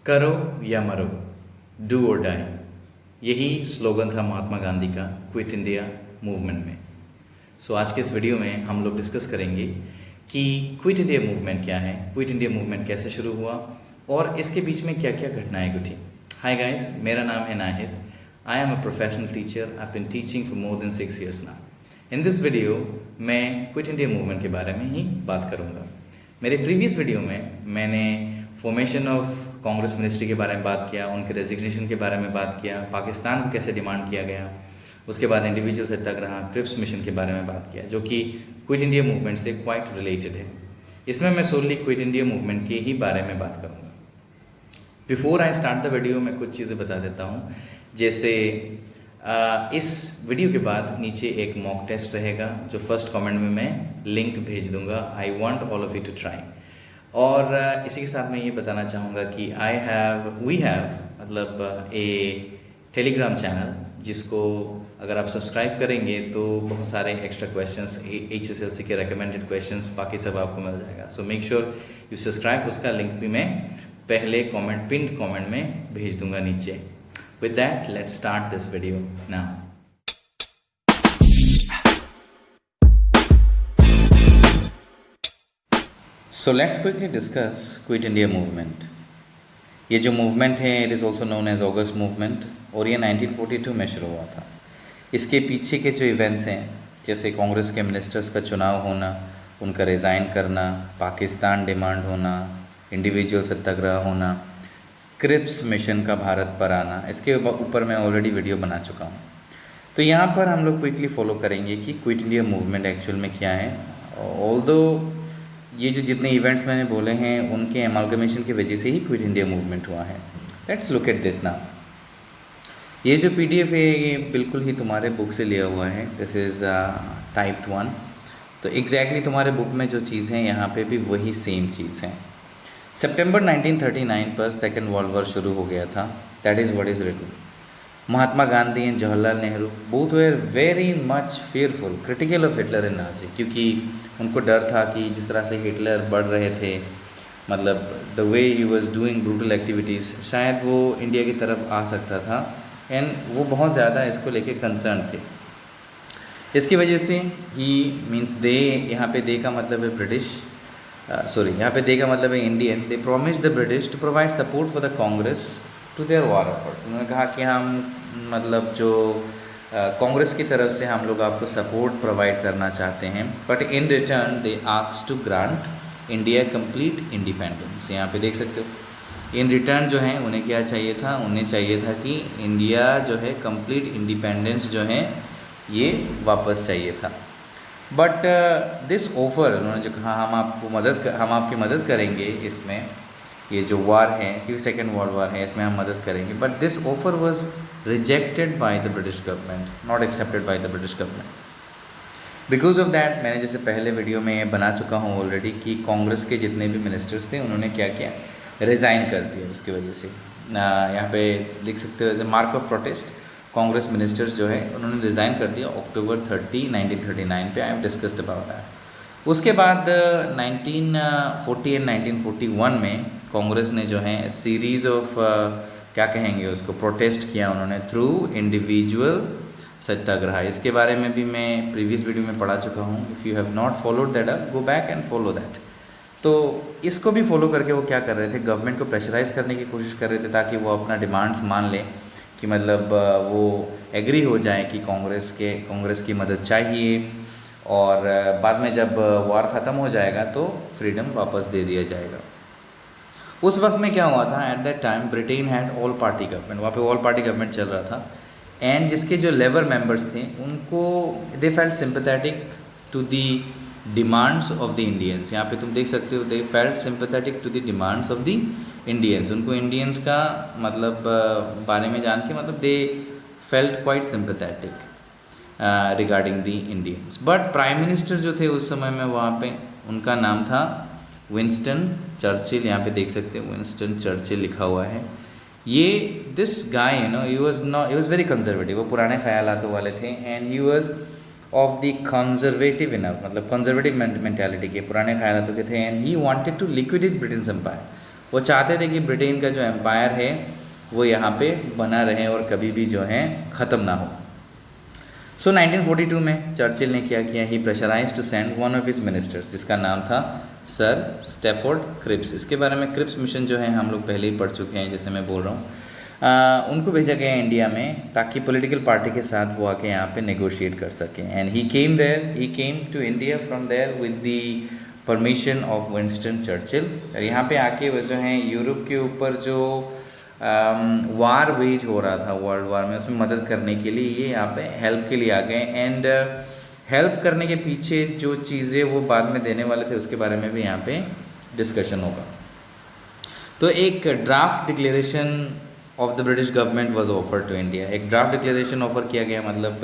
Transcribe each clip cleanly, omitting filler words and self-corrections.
करो या मरो, डू और डाई, यही स्लोगन था महात्मा गांधी का क्विट इंडिया मूवमेंट में। सो आज के इस वीडियो में हम लोग डिस्कस करेंगे कि क्विट इंडिया मूवमेंट क्या है, क्विट इंडिया मूवमेंट कैसे शुरू हुआ और इसके बीच में क्या क्या घटनाएं घटी। हाय गाइस, मेरा नाम है Nahid. I am a professional teacher. I been teaching for more than 6 years now. In this video मैं क्विट इंडिया मूवमेंट के बारे में ही बात करूँगा। मेरे प्रीवियस वीडियो में मैंने फॉर्मेशन ऑफ कांग्रेस मिनिस्ट्री के बारे में बात किया, उनके रेजिग्नेशन के बारे में बात किया, पाकिस्तान को कैसे डिमांड किया गया, उसके बाद इंडिविजुअल सत्याग्रह, क्रिप्स मिशन के बारे में बात किया, जो कि क्विट इंडिया मूवमेंट से क्वाइट रिलेटेड है। इसमें मैं सोलली क्विट इंडिया मूवमेंट के ही बारे में बात करूँगा। Before I start the video मैं कुछ चीज़ें बता देता हूँ। जैसे इस वीडियो के बाद नीचे एक मॉक टेस्ट रहेगा जो फर्स्ट कमेंट में मैं लिंक भेज दूंगा। I want all of you to try. और इसी के साथ मैं ये बताना चाहूँगा कि वी हैव मतलब ए टेलीग्राम चैनल, जिसको अगर आप सब्सक्राइब करेंगे तो बहुत सारे एक्स्ट्रा क्वेश्चंस, HSLC के रिकमेंडेड क्वेश्चंस, बाकी सब आपको मिल जाएगा। So make sure you subscribe. उसका लिंक भी मैं पहले पिन कमेंट में भेज दूंगा नीचे। With that, let's start this video now. So let's quickly discuss Quit India movement. ये जो मूवमेंट है, it is also known as August movement, और ये 1942 में शुरू हुआ था। इसके पीछे के जो इवेंट्स हैं, जैसे कांग्रेस के मिनिस्टर्स का चुनाव होना, उनका रिज़ाइन करना, पाकिस्तान डिमांड होना, इंडिविजुअल सत्याग्रह होना, क्रिप्स मिशन का भारत पर आना, इसके ऊपर मैं ऑलरेडी वीडियो बना चुका हूँ। तो यहाँ पर हम लोग क्विकली फॉलो करेंगे कि क्विट इंडिया मूवमेंट एक्चुअल में क्या है। ऑल्दो ये जो जितने इवेंट्स मैंने बोले हैं उनके एमालगमेशन की वजह से ही क्विट इंडिया मूवमेंट हुआ है। Let's look at this now. ये जो PDF है ये बिल्कुल ही तुम्हारे बुक से लिया हुआ है। This is type 1। तो एग्जैक्टली तुम्हारे बुक में जो चीज़ है यहाँ पे भी वही सेम चीज़ है। सितंबर 1939 पर सेकेंड वर्ल्ड वॉर शुरू हो गया था। That is what is written. Mahatma Gandhi and Jawaharlal Nehru both were very much fearful critical of Hitler and Nazi, क्योंकि उनको डर था कि जिस तरह से हिटलर बढ़ रहे थे, मतलब the way he was doing brutal activities, शायद वो इंडिया की तरफ आ सकता था। एंड वो बहुत ज़्यादा इसको लेके कंसर्न थे। इसकी वजह से ही मीन्स दे, यहाँ पे दे का मतलब है ब्रिटिश, यहाँ पे दे का मतलब है Indian. They promise the British to provide support for the Congress to their war efforts. उन्होंने कहा कि हम मतलब जो कांग्रेस की तरफ से हम लोग आपको सपोर्ट प्रोवाइड करना चाहते हैं, but in return they ask to grant India complete independence. यहाँ पे देख सकते हो, इन रिटर्न जो है उन्हें क्या चाहिए था, उन्हें चाहिए था कि इंडिया जो है कंप्लीट इंडिपेंडेंस जो है ये वापस चाहिए था। बट दिस ऑफर, उन्होंने जो कहा हम आपकी मदद करेंगे इसमें, ये जो वार है, क्योंकि सेकेंड वर्ल्ड वार है, इसमें हम मदद करेंगे, but this offer was rejected by the British government, not accepted by the British government. Because of that, मैंने जैसे पहले वीडियो में बना चुका हूँ ऑलरेडी कि कांग्रेस के जितने भी मिनिस्टर्स थे उन्होंने क्या किया, रिज़ाइन कर दिया। उसकी वजह से यहाँ पे लिख सकते हो as a mark of protest, Congress ministers जो है उन्होंने रिज़ाइन कर दिया October 30, 1939 पे। I have discussed about that. उसके बाद 1940 एंड 1941 में कांग्रेस ने जो है सीरीज़ ऑफ क्या कहेंगे उसको, प्रोटेस्ट किया उन्होंने थ्रू इंडिविजुअल सत्याग्रह। इसके बारे में भी मैं प्रीवियस वीडियो में पढ़ा चुका हूँ। If you have not followed that up, go back and follow that. तो इसको भी फॉलो करके वो क्या कर रहे थे, गवर्नमेंट को प्रेशराइज़ करने की कोशिश कर रहे थे ताकि वो अपना डिमांड्स मान ले, कि मतलब वो एग्री हो जाए कि कांग्रेस की मदद चाहिए, और बाद में जब वॉर ख़त्म हो जाएगा तो फ्रीडम वापस दे दिया जाएगा। उस वक्त में क्या हुआ था, at that time Britain had all party government, वहाँ पे ऑल पार्टी गवर्नमेंट चल रहा था। एंड जिसके जो लेबर मेंबर्स थे उनको they felt sympathetic to the demands of the Indians. यहाँ पे तुम देख सकते हो, they felt sympathetic to the demands of the Indians. उनको इंडियंस का मतलब बारे में जान के मतलब they felt quite sympathetic regarding the Indians. But prime minister जो थे उस समय में वहाँ पे, उनका नाम था विंस्टन चर्चिल। यहाँ पे देख सकते हो विंस्टन चर्चिल लिखा हुआ है। ये this guy he was very conservative, वो पुराने ख्यालातों वाले थे। And he was of the conservative enough, मतलब कंजर्वेटिव मेंटालिटी के, पुराने ख्यालातों के थे। And he wanted to liquidate Britain empire. वो चाहते थे कि ब्रिटेन का जो एम्पायर है वो यहाँ पे बना रहे और कभी भी जो है ख़त्म ना हो। सो 1942 में चर्चिल ने क्या किया, he pressurise to send one of his ministers, जिसका नाम था सर स्टैफोर्ड क्रिप्स। इसके बारे में क्रिप्स मिशन जो है हम लोग पहले ही पढ़ चुके हैं, जैसे मैं बोल रहा हूँ। उनको भेजा गया इंडिया में ताकि पॉलिटिकल पार्टी के साथ वो आके यहाँ पे नेगोशिएट कर सकें। And he came to India from there with the permission of Winston Churchill. और यहाँ पे आके वो जो हैं यूरोप के ऊपर जो वार वेज हो रहा था वर्ल्ड वार में, उसमें मदद करने के लिए ये यहाँ पे हेल्प के लिए आ गए। एंड हेल्प करने के पीछे जो चीज़ें वो बाद में देने वाले थे उसके बारे में भी यहाँ पे डिस्कशन होगा। तो एक draft declaration of the British government was offer to India. एक ड्राफ्ट डिक्लेरेशन ऑफर किया गया, मतलब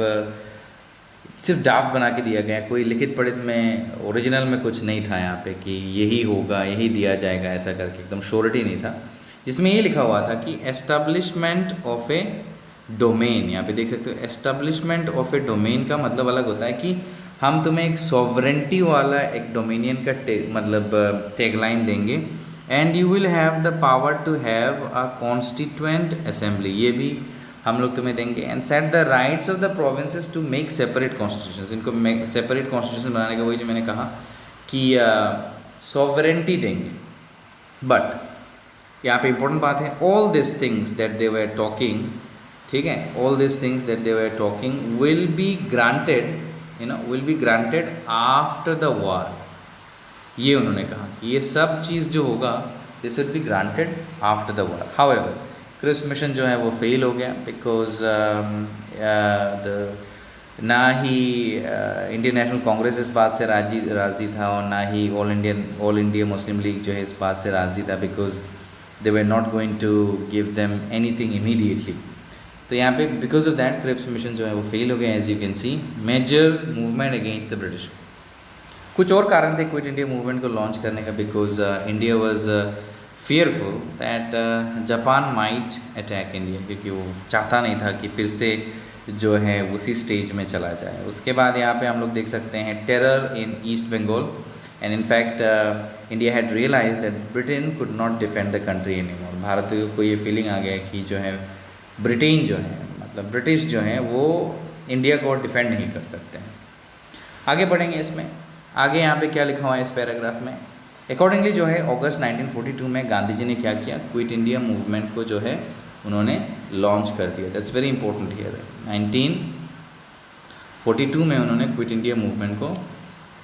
सिर्फ ड्राफ्ट बना के दिया गया, कोई लिखित पढ़ित में ओरिजिनल में कुछ नहीं था यहाँ पे कि यही होगा यही दिया जाएगा ऐसा करके, एकदम श्योरिटी नहीं था। जिसमें ये लिखा हुआ था कि एस्टैब्लिशमेंट ऑफ ए डोमेन, यहाँ पे देख सकते हो एस्टैब्लिशमेंट ऑफ ए डोमेन का मतलब अलग होता है कि हम तुम्हें एक सॉवरेंटी वाला एक डोमिनियन का मतलब टैगलाइन देंगे। And you will have the power to have a constituent assembly, ये भी हम लोग तुम्हें देंगे। And set the rights of the provinces to make separate constitution, इनको सेपरेट कॉन्स्टिट्यूशन बनाने का वही जो मैंने कहा कि सॉवरेंटी देंगे। बट यहाँ पे इंपॉर्टेंट बात है, all this things that they were talking, ठीक है, all this things that they were talking will be granted, will be granted after the war. ये उन्होंने कहा कि ये सब चीज़ जो होगा this will be granted after the war. However Cripps mission जो है वो फेल हो गया बिकॉज ना ही इंडियन नेशनल कांग्रेस इस बात से राज़ी था और ना ही ऑल इंडिया मुस्लिम लीग जो है इस बात से राज़ी था, because they were not going to give them anything immediately. तो यहाँ पे because of that Cripps mission जो है वो फेल हो गया। As you can see major movement against the British. कुछ और कारण थे क्विट इंडिया मूवमेंट को लॉन्च करने का, because India was fearful that Japan might attack India, क्योंकि वो चाहता नहीं था कि फिर से जो है उसी स्टेज में चला जाए। उसके बाद यहाँ पे हम लोग देख सकते हैं terror in east Bengal, and in fact India had realise that Britain could not defend the country any more. Bharat को ये फीलिंग आ गया कि जो है ब्रिटेन जो है मतलब ब्रिटिश जो है वो इंडिया को डिफेंड नहीं कर सकते हैं। आगे बढ़ेंगे इसमें, आगे यहाँ पे क्या लिखा हुआ है इस पैराग्राफ में। अकॉर्डिंगली जो है अगस्त 1942 में गांधी जी ने क्या किया, क्विट इंडिया मूवमेंट को जो है उन्होंने लॉन्च कर दिया। That's very important here. 1942 में उन्होंने क्विट इंडिया मूवमेंट को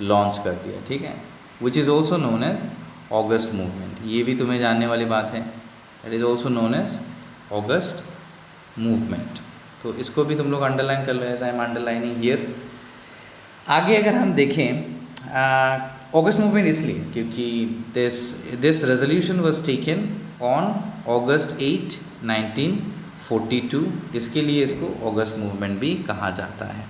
लॉन्च कर दिया, ठीक है, which is also known as August movement. ये भी तुम्हें जानने वाली बात है, that is also known as August movement. तो इसको भी तुम लोग अंडरलाइन कर लो, as I am underlining here. आगे अगर हम देखें अगस्त मूवमेंट इसलिए क्योंकि this resolution was taken on August 8, 1942। इसके लिए इसको अगस्त मूवमेंट भी कहा जाता है।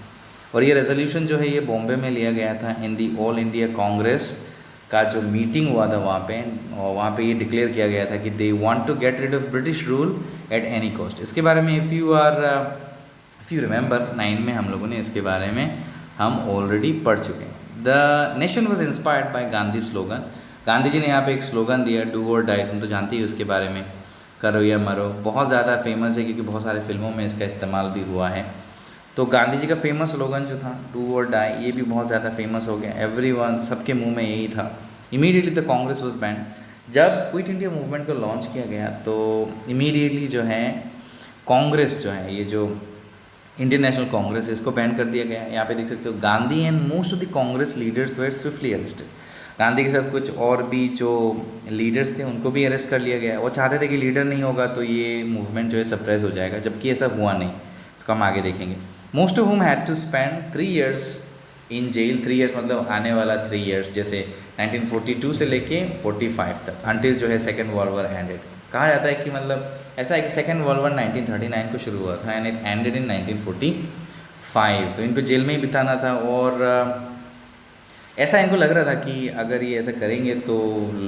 और ये रेजोल्यूशन जो है ये बॉम्बे में लिया गया था इन दी ऑल इंडिया कांग्रेस का जो मीटिंग हुआ था वहाँ पे, और वहाँ पे ये डिक्लेयर किया गया था कि they want to get rid of British rule at any cost. इसके बारे में इफ़ यू रिमेंबर 9 में हम लोगों ने इसके बारे में हम ऑलरेडी पढ़ चुके हैं। The nation was inspired by Gandhi slogan. Gandhi ji ने यहाँ पे एक स्लोगन दिया, डू और डाई, तुम तो जानते ही उसके बारे में, करो या मरो। बहुत ज़्यादा फेमस है क्योंकि बहुत सारे फिल्मों में इसका इस्तेमाल भी हुआ है। तो गांधी जी का फेमस स्लोगन जो था डू और डाई, ये भी बहुत ज़्यादा फेमस हो गया। एवरीवन, सबके मुंह में यही था। Immediately the Congress was banned. जब क्विट इंडिया मूवमेंट को लॉन्च किया गया तो इमीडिएटली जो है कांग्रेस जो है, ये जो इंडियन नेशनल कांग्रेस है, इसको बैन कर दिया गया। यहाँ पे देख सकते हो Gandhi and most of the Congress leaders were swiftly arrested. Gandhi के साथ कुछ और भी जो लीडर्स थे उनको भी अरेस्ट कर लिया गया। वो चाहते थे कि लीडर नहीं होगा तो ये मूवमेंट जो है सप्रेस हो जाएगा, जबकि ऐसा हुआ नहीं। इसको हम आगे देखेंगे। Most of whom had to spend 3 years in jail. 3 years मतलब आने वाला 3 years, जैसे 1942 से लेके 45 तक, अनटिल जो है सेकेंड वर्ल्ड वॉर एंडेड। कहा जाता है कि मतलब ऐसा है कि सेकेंड वर्ल्ड वॉर 1939 को शुरू हुआ था एंड इट एंडेड इन 1945। तो इनको जेल में ही बिताना था और ऐसा इनको लग रहा था कि अगर ये ऐसा करेंगे तो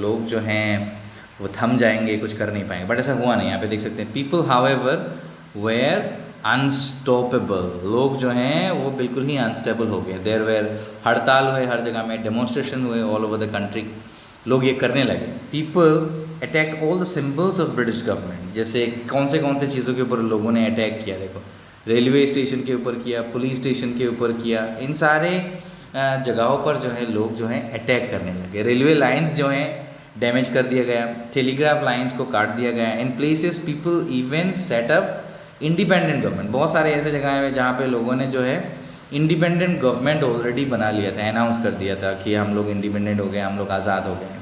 लोग जो हैं वो थम जाएंगे, कुछ कर नहीं पाएंगे। बट ऐसा हुआ नहीं। यहाँ पे देख सकते हैं पीपल हाउएवर वेयर अनस्टॉपेबल। लोग जो हैं वो बिल्कुल ही अनस्टेबल हो गए। देयर वेयर हड़ताल हुए हर जगह में, डेमोन्स्ट्रेशन हुए ऑल ओवर द कंट्री। लोग ये करने लगे। People attacked all the symbols of British government. जैसे कौन से चीज़ों के ऊपर लोगों ने अटैक किया, देखो रेलवे स्टेशन के ऊपर किया, पुलिस स्टेशन के ऊपर किया, इन सारे जगहों पर जो है लोग जो है अटैक करने लगे। रेलवे लाइंस जो हैं डैमेज कर दिया गया, टेलीग्राफ लाइंस को काट दिया गया। In places people even set up independent government. बहुत सारे ऐसे जगह हैं जहाँ पे लोगों ने जो है इंडिपेंडेंट गवर्नमेंट ऑलरेडी बना लिया था, अनाउंस कर दिया था कि हम लोग इंडिपेंडेंट हो गए, हम लोग आज़ाद हो गए।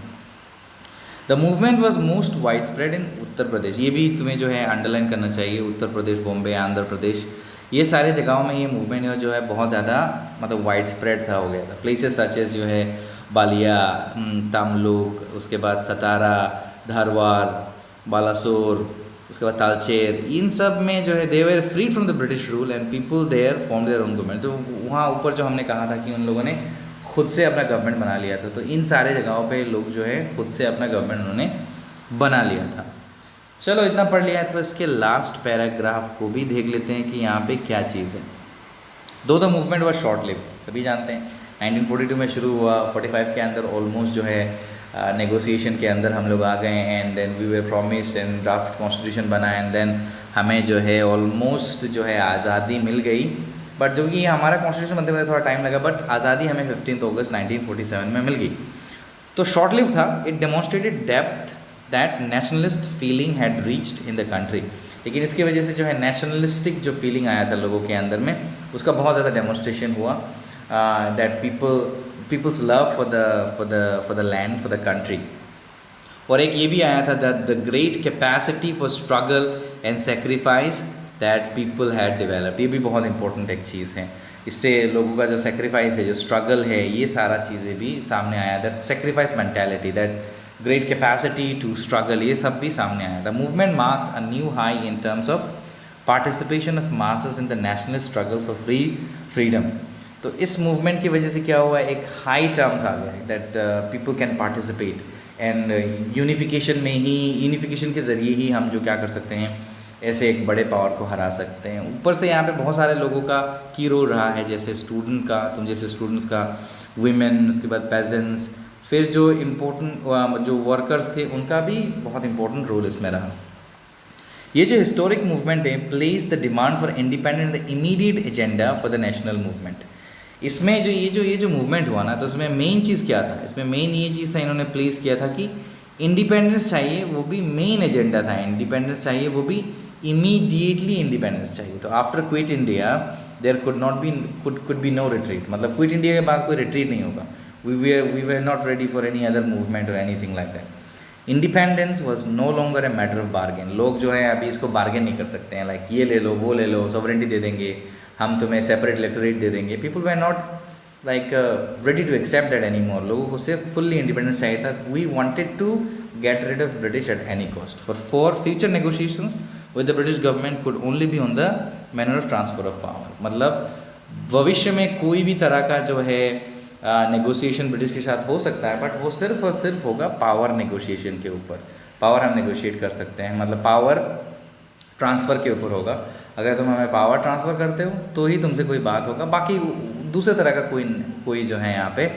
The movement was most wide spread in Uttar Pradesh. ये भी तुम्हें जो है अंडरलाइन करना चाहिए, उत्तर प्रदेश, बॉम्बे, आंध्र प्रदेश, ये सारे जगहों में ये मूवमेंट जो है बहुत ज़्यादा मतलब वाइड स्प्रेड था, हो गया था। प्लेसेस सच एज जो है बालिया, तमलुक, उसके बाद सतारा, धारवाड़, बालासोर, उसके बाद तालचेर, इन सब में जो है they were freed from the British rule and people their form their own government. तो वहाँ ऊपर जो हमने कहा था कि उन लोगों ने खुद से अपना गवर्नमेंट बना लिया था, तो इन सारे जगहों पे लोग जो है खुद से अपना गवर्नमेंट उन्होंने बना लिया था। चलो इतना पढ़ लिया है तो इसके लास्ट पैराग्राफ को भी देख लेते हैं कि यहाँ पे क्या चीज़ है। दो the movement was short lived, सभी जानते हैं 1942 में शुरू हुआ, 45 के अंदर ऑलमोस्ट जो है नेगोशिएशन के अंदर हम लोग आ गए and then we were promised and draft constitution बना एंड देन हमें जो है ऑलमोस्ट जो है आज़ादी मिल गई। बट जो कि हमारा कॉन्स्टिट्यूशन बनते बनते थोड़ा टाइम लगा, बट आज़ादी हमें 15 अगस्त 1947 में मिल गई। तो शॉर्ट लिव था। It demonstrated depth that nationalist feeling had reached in the country. लेकिन इसकी वजह से जो है नेशनलिस्टिक जो फीलिंग आया था लोगों के अंदर में, उसका बहुत ज़्यादा डेमोन्स्ट्रेशन हुआ। That people's love for the land, for the country. और एक ये भी आया था that the great capacity for struggle and sacrifice that people had developed. ये भी बहुत इंपॉर्टेंट एक चीज़ है। इससे लोगों का जो सेक्रीफाइस है, जो स्ट्रगल है, ये सारा चीज़ें भी सामने आया। That sacrifice mentality, that great capacity to struggle, ये सब भी सामने आया था। Movement marked a new high in terms of participation of masses in the national struggle for freedom. तो इस मूवमेंट की वजह से क्या हुआ, एक हाई टर्म्स आ गया that people can participate and unification के ज़रिए ही हम जो क्या कर सकते हैं, ऐसे एक बड़े पावर को हरा सकते हैं। ऊपर से यहाँ पे बहुत सारे लोगों का की रोल रहा है, जैसे स्टूडेंट का, तुम जैसे स्टूडेंट्स का, वुमेन, उसके बाद पेजेंट्स, फिर जो इम्पोर्टेंट जो वर्कर्स थे उनका भी बहुत इंपॉर्टेंट रोल इसमें रहा। ये जो हिस्टोरिक मूवमेंट है place the demand for independent the immediate agenda for the national movement. इसमें जो ये जो मूवमेंट हुआ ना, तो उसमें मेन चीज़ क्या था, इसमें मेन ये चीज़ था, इन्होंने प्लेस किया था कि इंडिपेंडेंस चाहिए, वो भी मेन एजेंडा था। इंडिपेंडेंस चाहिए, वो भी इमीडिएटली इंडिपेंडेंस चाहिए। तो after quit India there could be no retreat, मतलब क्विट इंडिया के बाद कोई रिट्रीट नहीं होगा। We were not ready for any other movement और anything like that. Independence was no longer a matter of bargain. लोग जो है अभी इसको बार्गेन नहीं कर सकते हैं, लाइक ये ले लो, वो ले लो, सॉवरेंटी दे देंगे, हम तुम्हें सेपरेट इलेक्टोरेट दे देंगे। People were not like ready to accept that any more. लोगों को सिर्फ फुल्ली इंडिपेंडेंस चाहिए था। We wanted to get rid of British at any cost. For future negotiations with the British government could only be on the manner of transfer of power. मतलब भविष्य में कोई भी तरह का जो है नेगोशिएशन ब्रिटिश के साथ हो सकता है, बट वो सिर्फ और सिर्फ होगा पावर नेगोशिएशन के ऊपर। पावर हम नेगोशिएट कर सकते हैं, मतलब पावर ट्रांसफ़र के ऊपर होगा। अगर तुम हमें पावर ट्रांसफ़र करते हो तो ही तुमसे कोई बात होगा, बाकी दूसरे तरह का कोई जो है यहाँ पे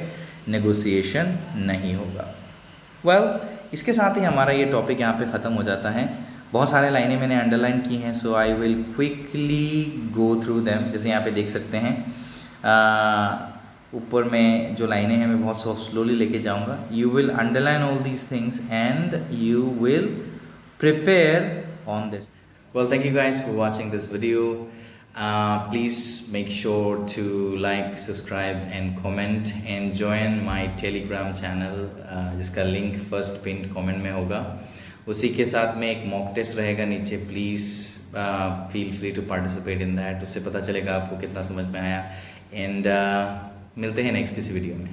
नेगोशिएशन नहीं होगा। वेल इसके साथ ही हमारा ये टॉपिक यहाँ पे ख़त्म हो जाता है। बहुत सारे लाइनें मैंने अंडरलाइन की हैं, so I will quickly go through them. जैसे यहाँ पे देख सकते हैं ऊपर में जो लाइनें हैं मैं बहुत स्लोली लेके जाऊँगा। You will underline all these things and you will prepare on this. Well thank you guys for watching this video. Please make sure to like, subscribe and comment and join my Telegram channel जिसका link first pin comment में होगा। उसी के साथ में एक mock test रहेगा नीचे, please feel free to participate in that. उससे पता चलेगा आपको कितना समझ में आया। एंड मिलते हैं नेक्स्ट किसी वीडियो में।